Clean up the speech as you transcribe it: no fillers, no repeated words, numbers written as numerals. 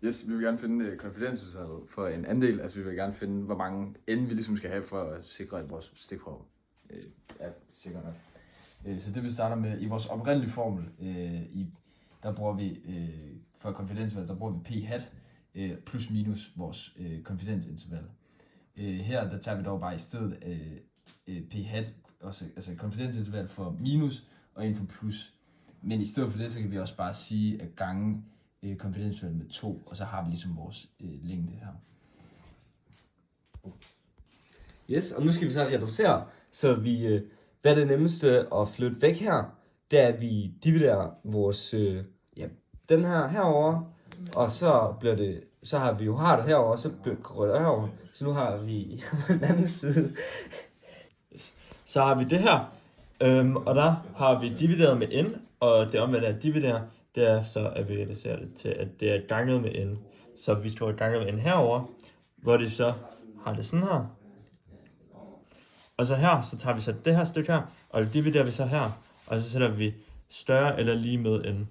Yes, vi vil gerne finde konfidensintervallet for en andel. Altså vi vil gerne finde, hvor mange n vi ligesom skal have for at sikre, at vores stikprøve er sikker nok. Så det vi starter med, i vores oprindelige formel, der bruger vi for konfidensintervallet, der bruger vi p hat plus minus vores konfidensinterval. Her der tager vi dog bare i stedet p hat, også, altså konfidensinterval for minus og en for plus. Men i stedet for det, så kan vi også bare sige at gange konfidensintervallet med 2, og så har vi ligesom vores længde her. Yes, og nu skal vi så reducere, så vi, hvad er det nemmeste at flytte væk her, det er, at vi dividerer vores, den her herover, og så bliver det, så har vi jo har det herover, så går det herover, så nu har vi på den anden side. Så har vi det her, og der har vi divideret med n, og det omvendte af dividere, det er så, at vi reducerer det til, at det er ganget med n. Så vi står ganget med n herover, hvor det så har det sådan her. Og så her, så tager vi så det her stykke her, og det dividerer vi så her, og så sætter vi større eller lige med n.